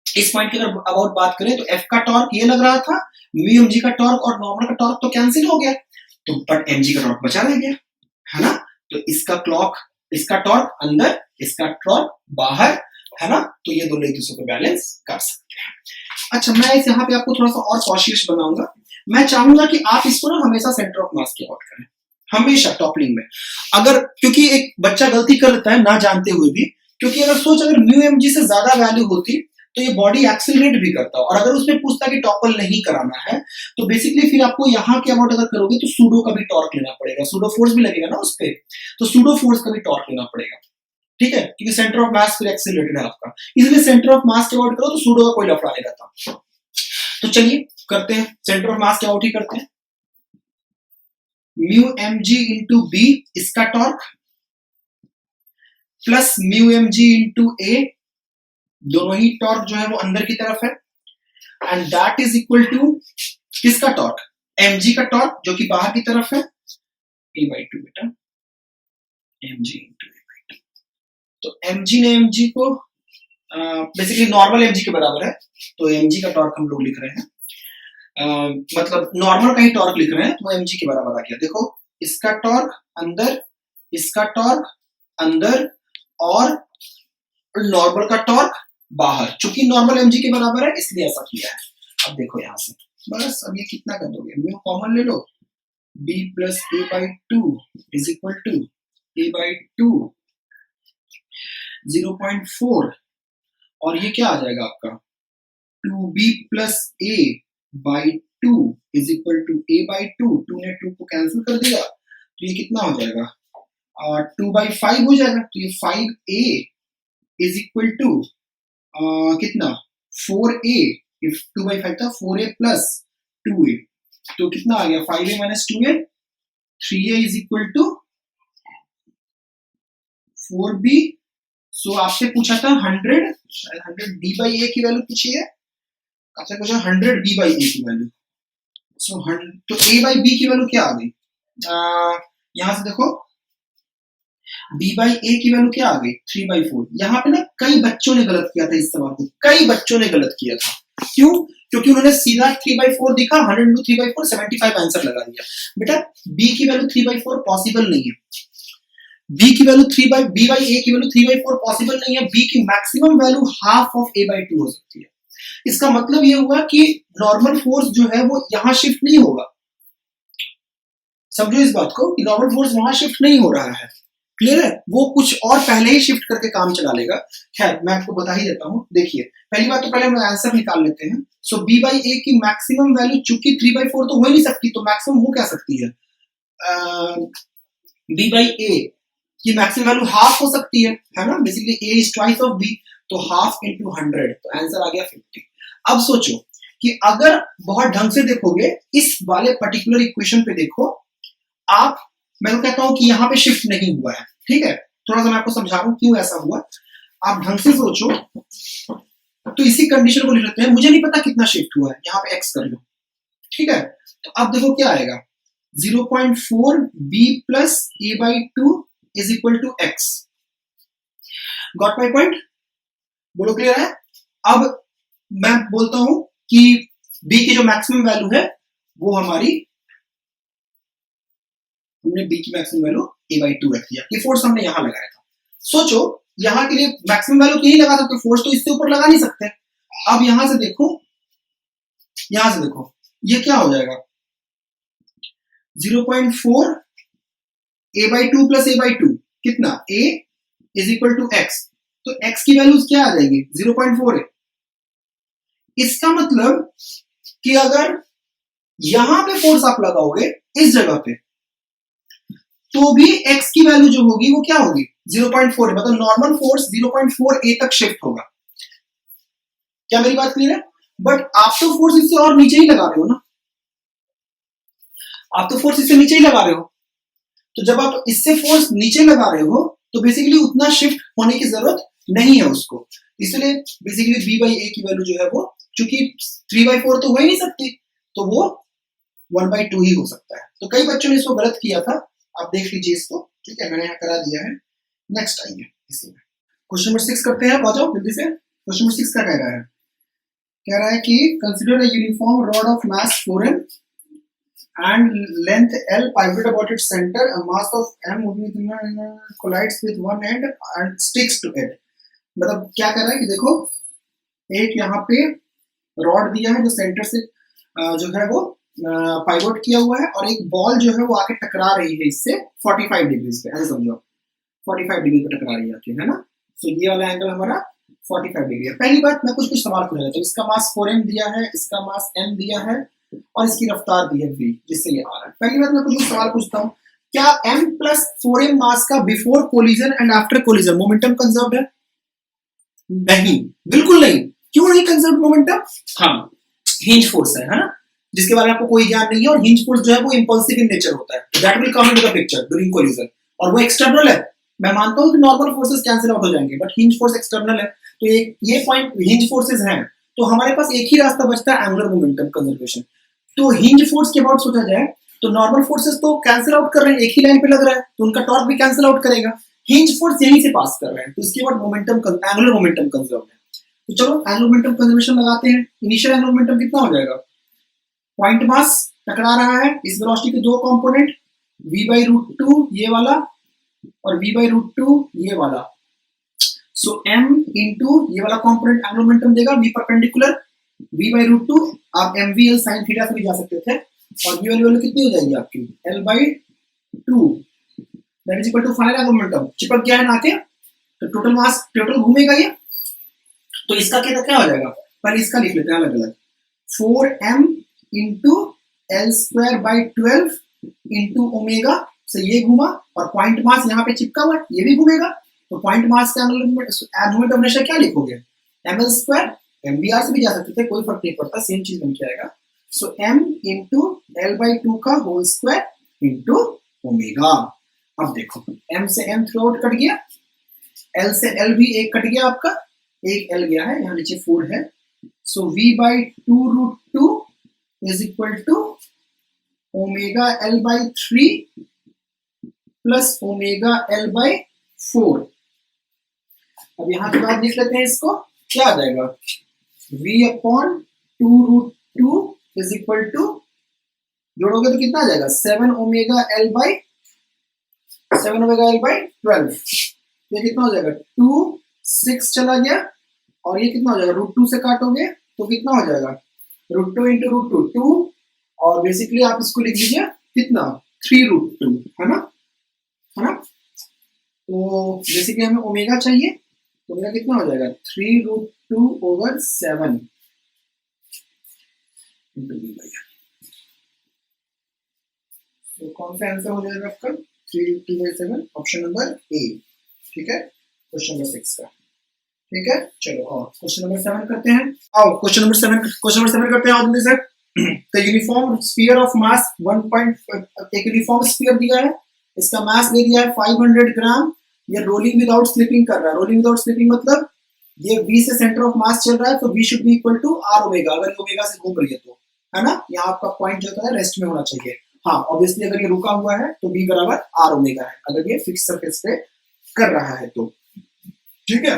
Speaker 1: इस पॉइंट की अगर अबाउट बात करें तो एफ का टॉर्क ये लग रहा था, म्यू एम जी का टॉर्क और नॉर्मल का टॉर्क तो कैंसिल हो गया, तो बट एम जी का टॉर्क बचा रह गया, है ना, तो इसका टॉर्क अंदर, इसका टॉर्क बाहर, है ना, तो ये दोनों एक दूसरे को बैलेंस कर सकते हैं। अच्छा, मैं इस यहाँ पे आपको थोड़ा सा और कॉशियस बनाऊंगा, मैं चाहूंगा कि आप इसको ना हमेशा सेंटर ऑफ मास की अवॉइड करें, हमेशा टॉपलिंग में, अगर क्योंकि एक बच्चा गलती कर लेता है ना जानते हुए भी, क्योंकि अगर म्यू एम जी से ज्यादा वैल्यू होती तो ये बॉडी एक्सिलरेट भी करता, और अगर उसमें पूछता कि टॉपल नहीं कराना है तो बेसिकली फिर आपको यहाँ के अबाउट अगर करोगे तो सूडो का भी टॉर्क लेना पड़ेगा, सूडो फोर्स भी लगेगा ना उस पर, तो सूडो फोर्स का भी टॉर्क लेना पड़ेगा, ठीक है, क्योंकि सेंटर ऑफ मास फिर एक्सिलरेटेड है आपका, इसलिए सेंटर ऑफ मास के अबाउट करो तो सूडो का कोई लफड़ा नहीं रहता। तो चलिए करते हैं, सेंटर ऑफ मास के अबाउट ही करते हैं, mu M G into B इसका torque plus mu M G into A, दोनों ही टॉर्क जो है वो अंदर की तरफ है, and that is equal to किसका टॉर्क, mg का टॉर्क जो कि बाहर की तरफ है, a/2 बेटा, mg इंटू a/2, तो mg ने mg को बेसिकली नॉर्मल mg के बराबर है, तो mg का टॉर्क हम लोग लिख रहे हैं, मतलब नॉर्मल का ही टॉर्क लिख रहे हैं, तो mg के बराबर आ गया, देखो इसका टॉर्क अंदर, इसका टॉर्क अंदर और नॉर्मल का टॉर्क बाहर, चूंकि नॉर्मल mg के बराबर है इसलिए ऐसा किया है। अब देखो यहां से बस, अब ये कितना कर दोगे, म्यू कॉमन ले लो, b plus a/2 is equal to a/2 0.4, और ये क्या आ जाएगा आपका 2b plus a/2 is equal to a/2, 2 ने 2 को कैंसिल कर दिया, तो ये कितना हो जाएगा 2/5 हो जाएगा, तो ये 5a इज इक्वल टू कितना 4a, if 2/5 था 4a प्लस 2a, तो कितना आ गया 5a minus 2a, 3a is equal to 4b। So आपसे पूछा था 100, शायद 100b/a की वैल्यू पूछी है, आपसे पूछा 100b/a की वैल्यू, सो तो a/b की वैल्यू क्या आ गई, यहां से देखो b/a की वैल्यू क्या आ गई 3/4। यहाँ पे ना कई बच्चों ने गलत किया था इस सवाल को, कई बच्चों ने गलत किया था, क्यों, क्योंकि उन्होंने सीधा 3/4 दिखा, 100 into 3/4 75 आंसर लगा दिया। बेटा b की वैल्यू 3/4 पॉसिबल नहीं है, b की वैल्यू b/a की वैल्यू 3/4 पॉसिबल नहीं है, b की maximum value half of a/2 हो सकती है। इसका मतलब ये हुआ कि नॉर्मल फोर्स जो है वो यहां शिफ्ट नहीं होगा, समझो इस बात को कि नॉर्मल फोर्स वहां शिफ्ट नहीं हो रहा है, क्लियर है, वो कुछ और पहले ही शिफ्ट करके काम चला लेगा। खैर मैं आपको बता ही देता हूं, देखिए पहली बात तो पहले हम आंसर निकाल लेते हैं। सो b/a की मैक्सिमम वैल्यू चूंकि 3/4 तो हो ही नहीं सकती, तो मैक्सिमम हो क्या सकती है, b/a की मैक्सिमम वैल्यू हाफ हो सकती है ना, basically a is twice of b, तो हाफ इंटू 100, तो आंसर आ गया 50। अब सोचो कि अगर बहुत ढंग से देखोगे इस वाले पर्टिकुलर इक्वेशन पे देखो आप, मैं तो कहता हूं कि यहाँ पे शिफ्ट नहीं हुआ है, ठीक है, थोड़ा सा मैं आपको समझा रहा हूं क्यों ऐसा हुआ, आप ढंग से सोचो, तो इसी कंडीशन को लिख लेते हैं, मुझे नहीं पता कितना शिफ्ट हुआ है, यहाँ पे x कर लो, ठीक है, तो अब देखो क्या आएगा, 0.4 b plus a by 2 is equal to x. Got my point? बोलो क्लियर है? अब मैं बोलता हूं कि b की जो मैक्सिमम वैल्यू है वो हमारी, हमने b की मैक्सिमम वैल्यू a by 2 रख दिया। ये फोर्स हमने यहां लगाया था। सोचो यहां के लिए मैक्सिमम वैल्यू यही लगा सकते, फोर्स तो इससे ऊपर लगा नहीं सकते। अब यहां से देखो, यहां से देखो ये क्या हो जाएगा, 0.4 a by 2 plus a by 2 कितना, a is equal to x, तो x की वैल्यूज क्या आ जाएगी, 0.4 है। इसका मतलब कि अगर यहां पे फोर्स आप लगाओगे इस जगह पे, तो भी x की वैल्यू जो होगी वो क्या होगी, 0.4, मतलब नॉर्मल फोर्स 0.4 a तक शिफ्ट होगा। क्या मेरी बात क्लियर है? बट आप तो फोर्स इससे और नीचे ही लगा रहे हो ना, आप तो फोर्स इससे नीचे ही लगा रहे हो। तो जब आप इससे फोर्स नीचे लगा रहे हो तो बेसिकली उतना शिफ्ट होने की जरूरत नहीं है उसको, इसलिए बेसिकली b by a की वैल्यू जो है वो, चूंकि 3/4 तो हो ही नहीं सकती, तो वो 1/2 ही हो सकता है। तो कई बच्चों ने इसको गलत किया था, आप देख लीजिए इसको, ठीक है, मैंने यहाँ करा दिया है। नेक्स्ट आइए इसी में क्वेश्चन नंबर 6 करते हैं, पहुंचो जल्दी से। क्वेश्चन नंबर 6 क्या कह रहा है? कह रहा है कि consider a uniform rod of mass 4m and length L pivot about its center, a mass of m collides with one end and sticks to it। मतलब क्या कर रहा है कि देखो एक यहाँ पे रॉड दिया है जो सेंटर से जो है वो पाइवोट किया हुआ है, और एक बॉल जो है वो आके टकरा रही है इससे 45 डिग्री पे, ऐसे समझो 45 डिग्री पे टकरा रही है आके, है ना। तो ये वाला एंगल हमारा 45 डिग्री है। पहली बात मैं कुछ सवाल कर रहा था, इसका मास 4m दिया है, इसका मास m दिया है, और इसकी रफ्तार दी है v, जिससे ये आ रहा है। पहली बात मैं कुछ सवाल पूछता हूँ, क्या m प्लस 4m मास का before collision and after collision momentum conserved है? नहीं, बिल्कुल नहीं। क्यों नहीं कंजर्व्ड मोमेंटम? हाँ, हिंज फोर्स है ना, जिसके बारे में आपको कोई ज्ञान नहीं है, और हिंज फोर्स जो है वो इंपल्सिव इन नेचर होता है, that will come into the picture during collision, और वो एक्सटर्नल है। मैं मानता हूं कि नॉर्मल फोर्सेस कैंसिल आउट हो जाएंगे, बट हिंज फोर्स एक्सटर्नल है, तो ये पॉइंट हिंज फोर्सेस हैं, तो हमारे पास एक ही रास्ता बचता है, एंगुलर मोमेंटम कंजर्वेशन। तो हिंज फोर्स के अबाउट सोचा जाए तो नॉर्मल फोर्सेस तो कैंसिल आउट कर रहे हैं, एक ही लाइन पे लग रहा है, तो उनका टॉर्क भी कैंसिल आउट करेगा। हिंज फोर्स यहीं से पास कर रहे हैं, तो इसके बाद मोमेंटम एंगुलर मोमेंटम कंजर्व है। तो चलो एंगुलर मोमेंटम कंजर्वेशन लगाते हैं। इनिशियल एंगुलर मोमेंटम कितना हो जाएगा, पॉइंट मास टकरा रहा है इस वेलोसिटी के दो कंपोनेंट, v/√2 ये वाला और v/√2 ये वाला, सो m इंटू ये वाला कंपोनेंट एंगुलर मोमेंटम देगा v परपेंडिकुलर, v/√2 आप mvl sin थीटा से भी जा सकते थे, और ये वाली वैल्यू कितनी हो जाएगी आपकी l/2, that is equal to final angular momentum. चिपक गया है ना के, तो टोटल मास टोटल घूमेगा ये, तो इसका क्या हो जाएगा, पहले इसका लिख लेते हैं अलग अलग, 4m into l²/12 into omega से ये घूमा, और पॉइंट मास यहाँ पे चिपका हुआ है, ये भी घूमेगा, तो पॉइंट मास का एंगुलर मोमेंटम क्या लिखोगे, ml², mvr से भी जा सकते थे, कोई फर्क नहीं पड़ता, सेम चीज बन के आएगा। सो m इंटू l/2 का होल स्क्वायर इंटू ओमेगा। अब देखो m से m थ्रू आउट कट गया, l से l भी एक कट गया आपका, एक l गया है, यहाँ नीचे 4 है, so v/2√2 is equal to omega l/3 plus omega l/4। अब यहाँ के बाद लिख लेते हैं इसको, क्या आ जाएगा, v/2√2 इज इक्वल टू, जोड़ोगे तो कितना आ जाएगा, 7 ओमेगा l/12। ये कितना हो जाएगा, 2 6 चला गया, और ये कितना हो जाएगा, √2 से काटोगे तो कितना हो जाएगा, √2 इंटू √2 2, और बेसिकली आप इसको लिख लीजिए कितना, 3√2, है ना, है ना। तो बेसिकली हमें ओमेगा चाहिए, ओमेगा कितना हो जाएगा, 3√2/7 इंटू v/r। तो कौन सा आंसर हो जाएगा आपका, 3√2/7, ऑप्शन नंबर ए, ठीक है, क्वेश्चन नंबर 6 का, ठीक है। चलो और क्वेश्चन नंबर 7 करते हैं, आओ क्वेश्चन नंबर 7 करते हैं, और जल्दी से। The uniform sphere of mass 1. एक यूनिफॉर्म स्फीयर दिया है, इसका मास दे दिया है 500 ग्राम, ये रोलिंग विदाउट स्लिपिंग कर रहा है। रोलिंग विदाउट स्लिपिंग मतलब ये v से सेंटर ऑफ मास चल रहा है, तो v should be equal to r omega, अगर ओमेगा से घूम रही है तो, है ना। यहाँ आपका पॉइंट जो है रेस्ट में होना चाहिए, हाँ ऑब्वियसली अगर ये रुका हुआ है तो v बराबर r ओमेगा है, अगर ये फिक्स सरफेस पे कर रहा है तो। ठीक है,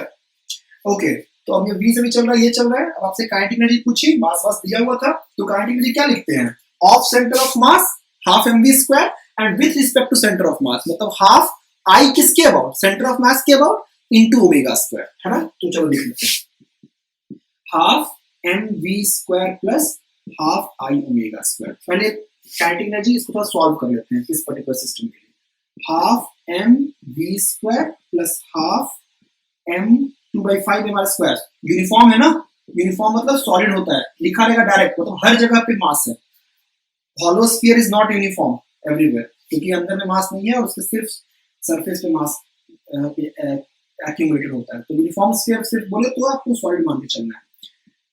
Speaker 1: ओके। तो अब ये v से भी चल रहा है, ये चल रहा है। अब आपसे काइनेटिक एनर्जी पूछी, मास वास दिया हुआ था, तो काइनेटिक एनर्जी क्या लिखते हैं? Of centre of mass half mv square and with respect to centre of mass, मतलब हाफ I किसके अबाउट, सेंटर ऑफ मास के अबाउट, इनटू ओमेगा स्क्वायर, है ना। तो चलो लिख लेते हैं, half mv square plus half I omega square. पहले काइनेटिक एनर्जी इसको थोड़ा सॉल्व कर लेते हैं इस पर्टिकुलर सिस्टम के लिए। Half mv square plus half m 2/5 mr square, uniform है ना, यूनिफॉर्म मतलब सॉलिड होता है, लिखा रहेगा डायरेक्ट, मतलब हर जगह पे मास है। Hollow sphere is not uniform everywhere, क्योंकि अंदर में मास नहीं है और उसके सिर्फ सरफेस पे मास एक्यूमुलेटेड होता है। तो यूनिफॉर्म स्फीयर सिर्फ बोले तो आपको सॉलिड मान के चलना है,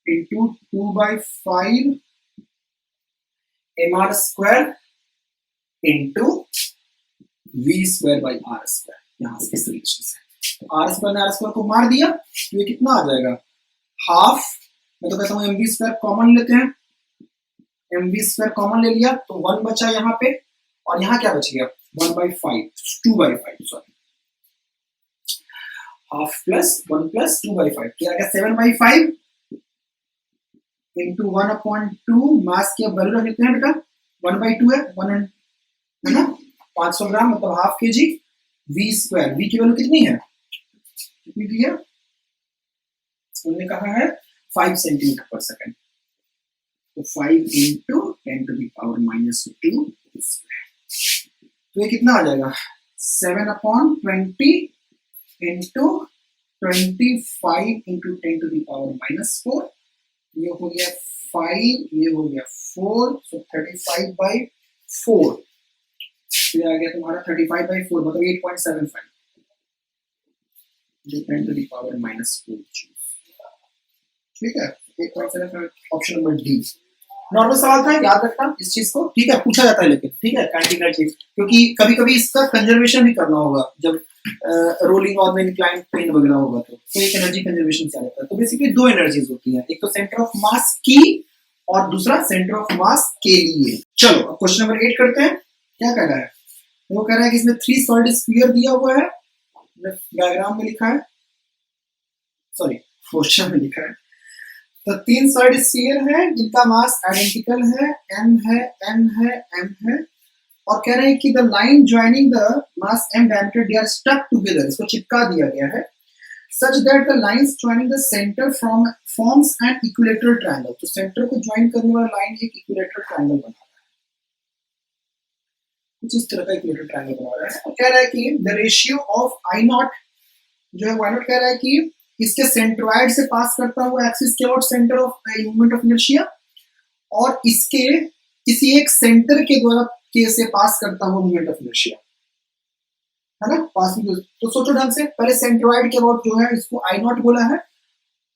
Speaker 1: into 2/5 mr square into v square by r square, यहाँ से इस रिलेशन से आर स्क्वायर ने आर स्क्वायर को मार दिया, तो ये कितना आ जाएगा, हाफ, मैं तो कहता हूँ mv स्क्वायर कॉमन लेते हैं, mv स्क्वायर कॉमन ले लिया तो 1 बचा यहाँ पे, और यहाँ क्या बच गया 1/5 2/5 सॉरी, हाफ प्लस 1 प्लस 2/5 क्या आ गया 7/5 इंटू 1/2, मास की अब वैल्यू रख लेते हैं बेटा, 1/2 है 1 है ना, 500 ग्राम मतलब हाफ के जी, v स्क्वायर, v की वैल्यू कितनी है, कितनी दी है, हमने कहा है 5 सेंटीमीटर पर सेकंड, तो 5 into 10 to the power -2 square, तो ये कितना आ जाएगा 7/20 into 25 into 10 to the power -4, ये हो गया 5, ये हो गया 4, तो 35/4, ये आ गया तुम्हारा 35/4 मतलब 8.75 जो 10 टू द पावर -4, ठीक है 8.75, ऑप्शन नंबर डी। नॉर्मल सवाल था, याद रखना इस चीज को, ठीक है, पूछा जाता है लेकिन, ठीक है काइनेटिक एनर्जी, क्योंकि कभी कभी इसका कंजर्वेशन भी करना होगा जब रोलिंग और में इंक्लाइंड प्लेन वगैरह होगा, तो एक एनर्जी कंजर्वेशन से आता है। तो बेसिकली दो एनर्जीज होती हैं, एक तो सेंटर ऑफ मास की और दूसरा सेंटर ऑफ मास के लिए। चलो अब क्वेश्चन नंबर 8 करते हैं, क्या कह रहा है, वो कह रहा है कि इसमें 3 सॉलिड स्फीयर दिया हुआ है, डायग्राम में लिखा है, सॉरी क्वेश्चन में लिखा है, तो 3 सॉलिड स्फीयर है जिनका मास आइडेंटिकल है, m है, m है, m है, और कह रहे हैं कि the line joining the mass m diameter they are stuck together, इसको चिपका दिया गया है, such that the lines joining the center forms an equilateral triangle, तो सेंटर को ज्वाइन करने वाला लाइन एक इक्विलेटरल ट्रायंगल बना रहा है, कुछ इस तरह का इक्विलेटरल ट्रायंगल बना रहा है, और कह रहा है कि the ratio of I not जो है Y नॉट, कह रहा है कि इसके सेंट्रॉइड से पास करता हुआ एक्सिस के about centre of movement of inertia, और इसके किसी एक सेंटर के द्वारा के से पास करता हुआ मूवमेंट ऑफ इनर्शिया, है ना, पासिंग। तो सोचो ढंग से, पहले सेंट्रॉइड के अबाउट जो है इसको I नॉट बोला है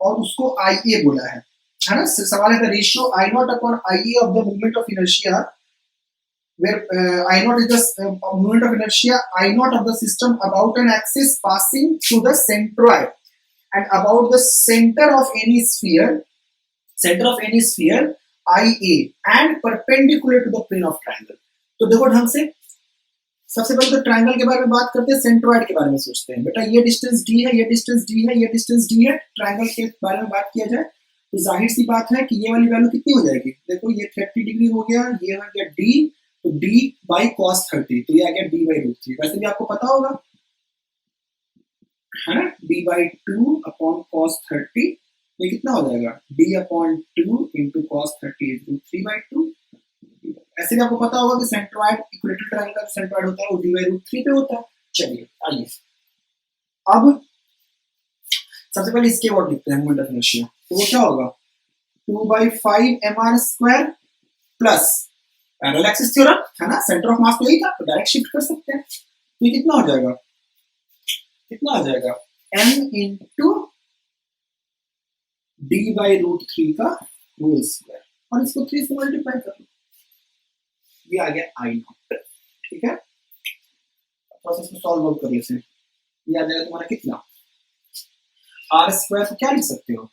Speaker 1: और उसको IA बोला है ना। सवाल है the ratio I not upon IA of the movement of inertia, where I naught is the moment of inertia I naught of the system about an axis passing through the centroid and about the center of any sphere IA and perpendicular to the plane of triangle। तो देखो ढंग से, सबसे पहले तो triangle के बारे में बात करते हैं, सेंट्रॉइड के बारे में सोचते हैं। बेटा ये डिस्टेंस d है, ये डिस्टेंस d है, ये डिस्टेंस d है, ट्रायंगल के बारे में बात किया जाए तो जाहिर सी बात है कि ये वाली वैल्यू कितनी हो जाएगी, देखो ये 30 डिग्री हो गया, ये हो गया d, तो d बाई cos 30, तो ये आ गया d/√3, वैसे भी आपको पता होगा है ना, d/2 अपॉन cos 30, ये कितना हो जाएगा d/2 इंटू cos 30 इज 3/2। ऐसे भी आपको पता होगा कि सेंट्रॉइड इक्विलेटरल ट्रायंगल का सेंट्रॉइड होता है वो d/√3 पे होता है। चलिए आइए अब सबसे पहले इसके वर्ड लिखते हैं मोमेंट ऑफ इनर्शिया, तो वो क्या होगा 2/5 mr square plus parallel axis theorem, है ना, सेंटर ऑफ मास तो यही था, तो डायरेक्ट शिफ्ट कर सकते हैं, तो ये कितना हो जाएगा, कितना आ जाएगा m इंटू d/√3 का होल स्क्वायर, और इसको 3 से मल्टीप्लाई कर लो, ये आ गया I नॉट। ठीक है, प्रोसेस को सॉल्व आउट कर लेते हैं, ये आ जाएगा तुम्हारा कितना, r स्क्वायर को क्या लिख सकते हो,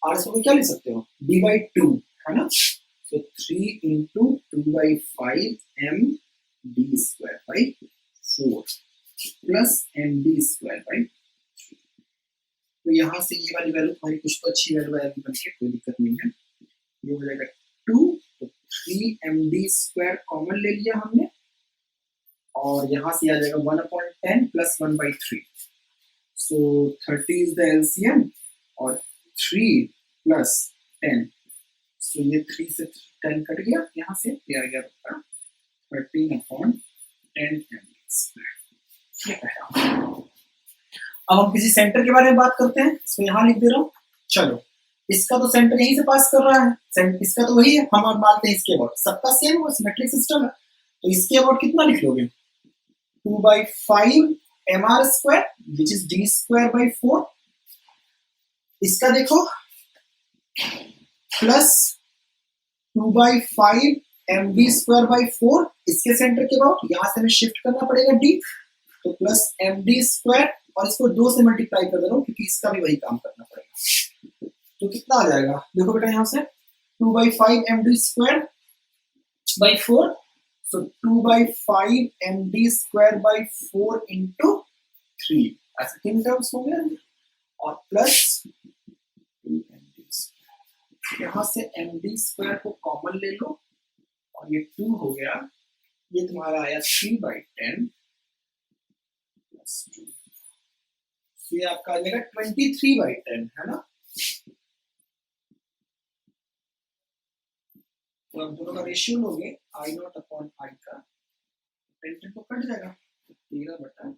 Speaker 1: r स्क्वायर को क्या लिख सकते हो d/2, है ना, तो 3 इंटू 2/5 md² 4 प्लस md²। तो यहाँ से ये वाली वैल्यू तुम्हारी कुछ तो अच्छी वैल्यू आएगी बन के, कोई दिक्कत नहीं है। ये हो जाएगा 2, तो 3md² कॉमन ले लिया हमने, और यहाँ से आ जाएगा 1/10 plus 1/3। So 30 is the LCM, और 3 प्लस 10, सो ये 3 से 10 कट गया, यहाँ से ये आ गया 13/10md²। अब हम किसी सेंटर के बारे में बात करते हैं, इसको यहाँ लिख दे रहा हूँ। चलो, इसका तो सेंटर यहीं से पास कर रहा है, इसका तो वही है, हम और मानते हैं इसके अबाउट, सबका सेम हो, सिमेट्रिक सिस्टम है। तो इसके अबाउट कितना लिख लोगे? 2/5mr² which is d²/4। इसका देखो प्लस 2/5md²/4, इसके सेंटर के अबाउट, यहाँ से हमें शिफ्ट करना पड़ेगा d, तो प्लस md², और इसको 2 से मल्टीप्लाई कर दे रहा हूँ क्योंकि इसका भी वही काम करना पड़ेगा। तो कितना आ जाएगा देखो बेटा, यहाँ से 2/5md²/4, सो 2/5md²/4 इंटू 3, ऐसे 3 टर्म्स हो गया, और प्लस यहाँ से md² को कॉमन ले लो, और ये 2 हो गया, ये तुम्हारा आया 3/10 प्लस 2, ये आपका आ जाएगा 23/10, है ना। तो अब दोनों का रेशियो लोगे I0 अपॉन I का, 10 तो कट जाएगा, 13/10।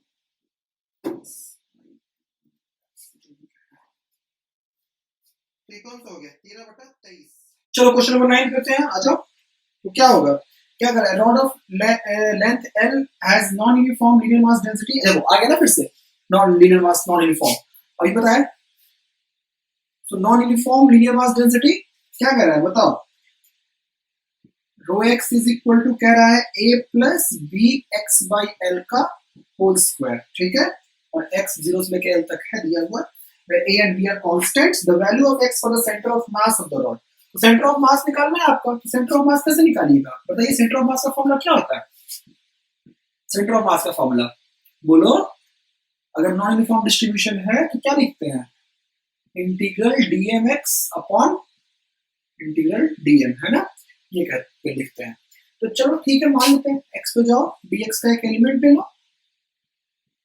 Speaker 1: कौन सा हो गया? 13/23। चलो क्वेश्चन नंबर 9 करते हैं, आ जाओ। तो क्या होगा, क्या कर रहा है, rod of length L has non uniform linear mass density. देखो आ गया ना फिर से, non linear mass non uniform, अभी बताया। तो non uniform linear mass density क्या कह रहा है बताओ, rho x is equal to कह रहा है a plus B x by l का होल स्क्वायर, ठीक है, और x 0 से लेकर l तक है दिया हुआ, where a and b are constants, the value of x for the center of mass of the rod। तो सेंटर ऑफ मास निकालना है आपका, तो सेंटर ऑफ मास कैसे निकालिएगा बताइए, सेंटर ऑफ मास का फॉर्मूला क्या होता है? सेंटर ऑफ मास का फॉर्मूला बोलो, अगर नॉन यूनिफॉर्म डिस्ट्रीब्यूशन है तो क्या लिखते हैं, integral dmx upon integral dm, है ना, ये करके लिखते हैं। तो चलो ठीक है, मान लेते हैं x पे जाओ, dx का एक एलिमेंट ले लो,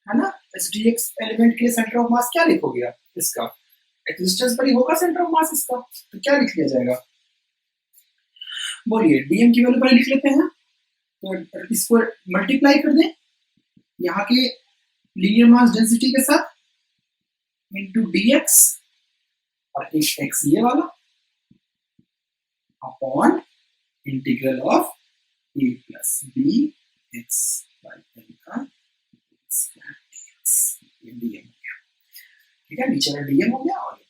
Speaker 1: है ना, इस dx एलिमेंट के लिए सेंटर ऑफ मास क्या लिखोगे आप, इसका एक्सिस्टेंस पर ही होगा सेंटर ऑफ मास इसका, तो क्या लिख लिया जाएगा बोलिए, dm की वैल्यू पहले लिख लेते हैं, तो इसको मल्टीप्लाई कर दें यहाँ के लीनियर मास डेंसिटी के साथ इनटू dx, और एक x ये वाला upon integral of a plus B x by l का स्क्वायर dx, ये dm हो गया, ठीक है, नीचे वाला dm हो गया, और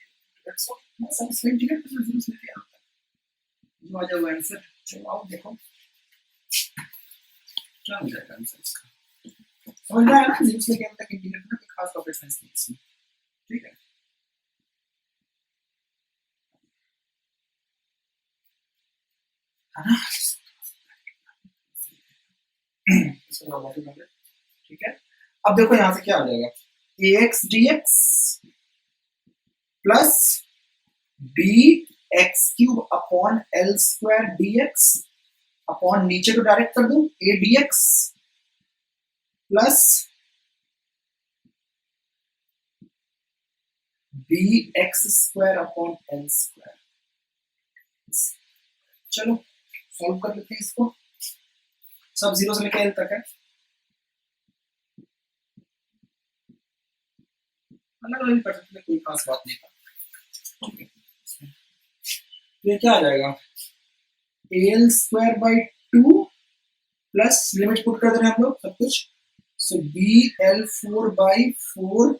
Speaker 1: सब इसमें इंटीग्रेट करके जीरो से लेके आता है, जो आ जाएगा आंसर। चलो आओ देखो क्या हो जाएगा आंसर इसका, समझ में आया ना, जीरो से लेके एल तक इंटीग्रेट करना कोई खास रॉकेट साइंस नहीं इसमें, ठीक है। ठीक है, अब देखो यहां से क्या आ जाएगा, ax dx plus B x cube upon l square dx upon नीचे तो डायरेक्ट कर दूं a dx plus B x square upon l square. चलो सॉल्व कर लेते हैं इसको, सब जीरो से लेकर एल तक है, अलग कर सकते हैं, कोई खास बात नहीं था। ये क्या आ जाएगा, L square by 2 plus limit put कर दे रहे हैं हम लोग सब कुछ, so B L 4/4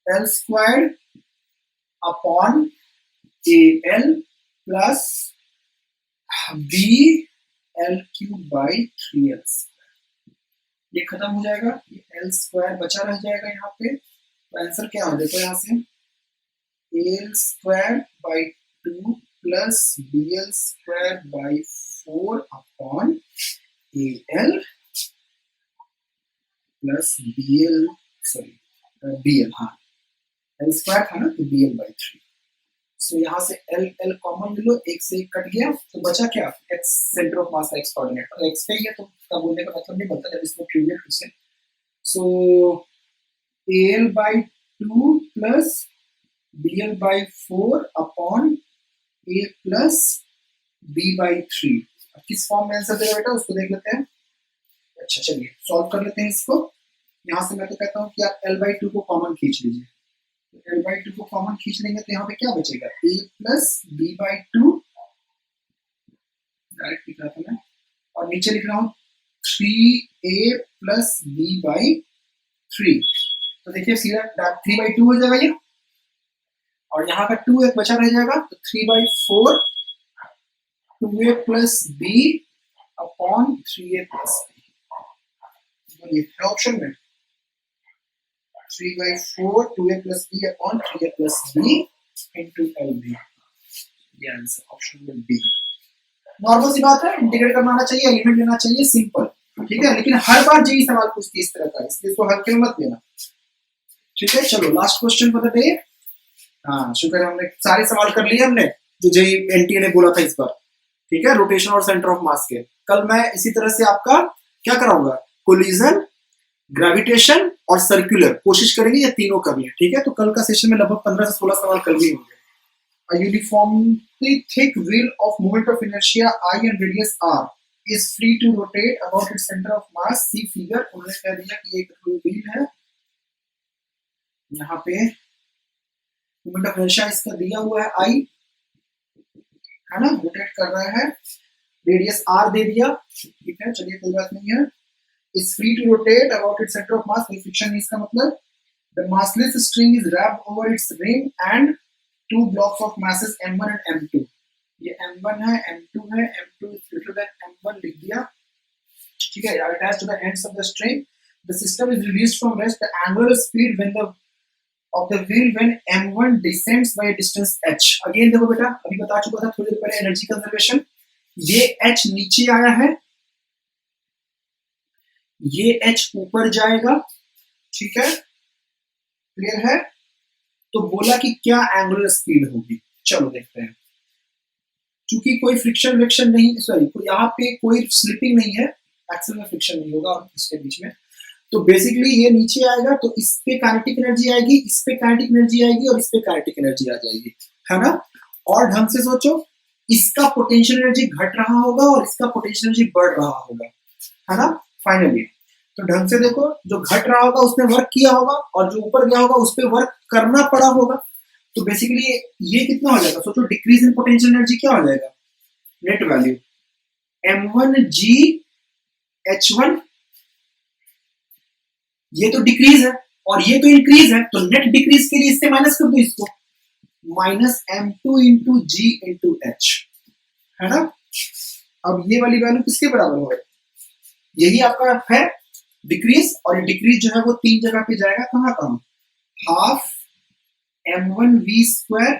Speaker 1: L square upon A L plus B L cube by 3l square, ये खत्म हो जाएगा, ये एल स्क्वायर बचा रह जाएगा यहाँ पे, तो आंसर क्या हो, देखो यहाँ से l square by 2 plus B l square by 4 upon A L plus B l, sorry b l, हाँ एल स्क्वायर था ना तो बी एल बाई 3। सो यहाँ से एल एल कॉमन ले लो, एक से एक कट गया तो बचा क्या, एक्स सेंटर ऑफ मास का एक्स कोऑर्डिनेट, और एक्स पे ही है तो उसका बोलने का मतलब नहीं बनता जब इसमें trivial question. So l by 2 plus B l by 4 upon a plus b by 3। किस फॉर्म में आंसर देगा बेटा उसको देख लेते हैं। अच्छा चलिए सॉल्व कर लेते हैं इसको। यहाँ से मैं तो कहता हूँ कि आप एल बाई 2 को कॉमन खींच लीजिए, एल बाई 2 को कॉमन खींच लेंगे तो यहाँ पे क्या बचेगा, ए प्लस बी बाई 2, डायरेक्ट लिख रहा था मैं, और नीचे लिख रहा हूँ 3a प्लस बी बाई 3। तो देखिए सीधा 3 बाई 2 हो जाएगा ये, और यहाँ का 2 एक बचा रह जाएगा तो 3 by 4 2a plus b upon 3a plus b, ये ऑप्शन में 3 by 4 2a plus b upon 3a plus b into lb, ये आंसर ऑप्शन में बी। नॉर्मल सी बात है, इंटीग्रेट करना आना चाहिए, एलिमेंट लेना चाहिए, सिंपल, ठीक है। लेकिन हर बार यही सवाल पूछती है इस तरह का, इसलिए इसको हल्के में मत लेना, ठीक है। चलो last question for the day. हाँ शुक्र है हमने सारे सवाल कर लिए हमने जो जेई एनटीए ने बोला था इस बार, ठीक है, रोटेशन और सेंटर ऑफ मास के। कल मैं इसी तरह से आपका क्या कराऊंगा, कोलिजन, ग्रेविटेशन और सर्कुलर, कोशिश करेंगे ये तीनों करनी है, ठीक है। तो कल का सेशन में लगभग 15 से 16 सवाल कल भी होंगे। A uniformly thick wheel of moment of inertia I and radius r is free to rotate about its center of mass, see figure। उन्होंने कह दिया कि एक व्हील है, यहाँ पे मोमेंट ऑफ इनर्शिया इसका दिया हुआ है I, है ना, रोटेट कर रहा है, रेडियस r दे दिया, ठीक है, चलिए कोई बात नहीं है। is free to rotate about its center of mass, friction है इसका मतलब। The massless string is wrapped over its ring and two blocks of masses m1 and m2। ये m1 है, m2 है, m2 is greater than m1 लिख दिया, ठीक है। Attached to the ends of the string, the system is reduced from rest the angular speed when the of the wheel when m1 descends by a distance h। Again देखो बेटा, अभी बता चुका था थोड़ी देर पहले एनर्जी कंजर्वेशन, ये h नीचे आया है, ये h ऊपर जाएगा, ठीक है, क्लियर है। तो बोला कि क्या एंगुलर स्पीड होगी, चलो देखते हैं। क्योंकि कोई फ्रिक्शन विक्शन नहीं, सॉरी यहाँ पे कोई स्लिपिंग नहीं है, एक्सल में फ्रिक्शन नहीं होगा और इसके बीच में, तो बेसिकली ये नीचे आएगा तो इस पे काइनेटिक एनर्जी आएगी, इस पे काइनेटिक एनर्जी आएगी और इस पे काइनेटिक एनर्जी आ जाएगी, है ना। और ढंग से सोचो, इसका पोटेंशियल एनर्जी घट रहा होगा और इसका पोटेंशियल एनर्जी बढ़ रहा होगा, है ना। फाइनली तो ढंग से देखो, जो घट रहा होगा उसने वर्क किया होगा और जो ऊपर गया होगा उस पर वर्क करना पड़ा होगा। तो बेसिकली ये कितना हो जाएगा, सोचो डिक्रीज इन पोटेंशियल एनर्जी क्या हो जाएगा, नेट वैल्यू m1g h1, ये तो डिक्रीज है और ये तो इंक्रीज है, तो नेट डिक्रीज के लिए इससे माइनस कर दो इसको, माइनस m2 इंटू जी इंटू एच, है ना। अब ये वाली वैल्यू किसके बराबर होगा, यही आपका है डिक्रीज, और ये डिक्रीज जो है वो तीन जगह पे जाएगा, कहाँ कहाँ, half m1v square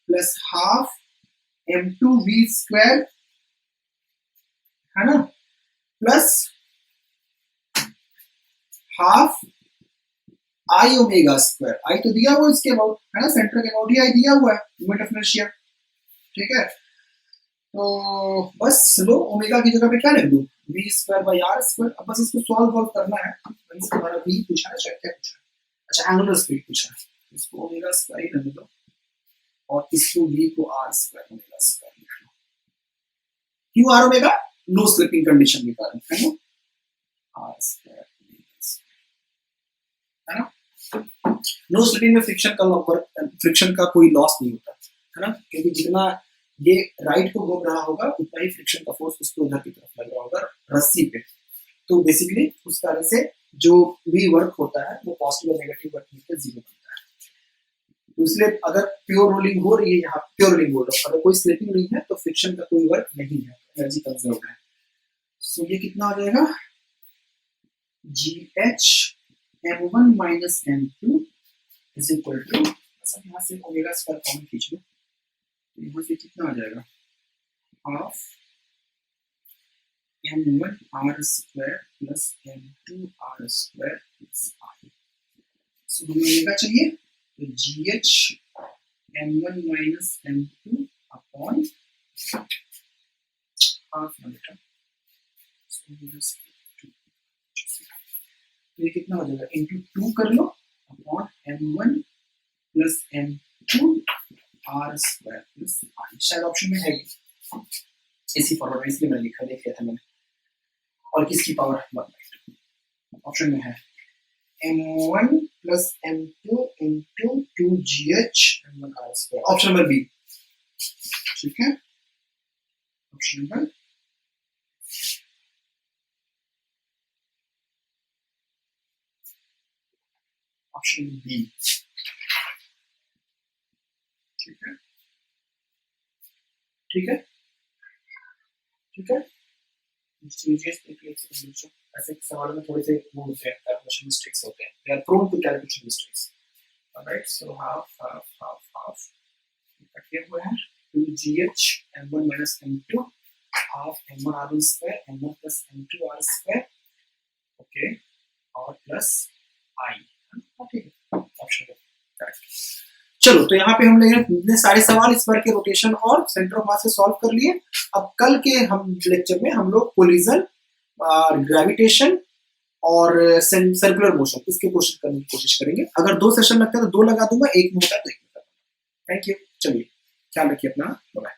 Speaker 1: plus half m2v square, है ना, plus half I omega square, I तो दिया हुआ इसके अबाउट, है ना, सेंटर के अबाउट ही आई दिया हुआ है, मोमेंट ऑफ इनर्शिया, ठीक है। तो बस लो ओमेगा की जगह पे क्या लिख दूं, v square by r square. अब बस इसको सॉल्व करना है, इसके हमारा v पूछा है, शायद क्या पूछा है, अच्छा एंगुलर स्पीड पूछा है, इसको ओमेगा स्क्वायर ही रहने दो और इसको v को r स्क्वायर ओमेगा स्क्वायर लिख लो। क्यों r omega, no slipping condition के कारण, है ना, r स्क्वायर है ना। नो स्लिपिंग में फ्रिक्शन का कोई लॉस नहीं होता, है ना, क्योंकि जितना ये राइट को घूम रहा होगा उतना ही फ्रिक्शन का फोर्स उसको उधर की तरफ लग रहा होगा रस्सी पे। तो बेसिकली उस कारण से जो भी वर्क होता है वो पॉजिटिव और नेगेटिव वर्क मिलकर जीरो बनता है। तो इसलिए अगर प्योर रोलिंग हो रही है, यहाँ प्योर रोलिंग बोल रहा हूँ, अगर कोई स्लिपिंग नहीं है तो फ्रिक्शन का कोई वर्क नहीं है, एनर्जी कंजर्व है। सो ये कितना आ जाएगा, GH m1 minus m2 is equal to सब यहाँ से ओमेगा स्क्वायर कॉमन खींच लो, तो यहाँ से कितना आ जाएगा, half m1 r square plus m2 r square plus i। सो हमें ओमेगा चाहिए, तो gh m1 minus m2 upon half बेटा, तो ये कितना हो जाएगा, इंटू 2 कर लो upon m1 plus m2 r square plus i। शायद ऑप्शन में है इसी फॉर्मेट में, इसलिए मैंने लिखा, देख लिया था मैंने। और किसकी पावर 1/2 ऑप्शन में है, m1 plus m2 into 2gh m1 r square, option number b. ठीक है, ऑप्शन नंबर ऑप्शन बी। ठीक है, ठीक है, ठीक है। ऐसे सवाल में थोड़े से वो होते हैं, कैलकुलेशन मिस्टेक्स होते हैं, they are prone to calculation mistakes. Alright, so half half half half कटे हुए हैं, 2gh m1 minus m2 half m1 r1 square m1 plus m2 r स्क्वायर, ओके, और प्लस i। ठीक है, ऑप्शन करेक्ट। चलो, तो यहाँ पे हम लोग सारे सवाल इस बार के रोटेशन और सेंटर ऑफ मास से सॉल्व कर लिए। अब कल के हम लेक्चर में हम लोग कोलिजन, ग्रेविटेशन और सर्कुलर मोशन इसके क्वेश्चन करने की कोशिश करेंगे। अगर 2 सेशन लगता है तो 2 लगा दूंगा, एक में होता है तो 1 में लगा दूंगा। थैंक यू, चलिए ख्याल रखिए अपना, बाय।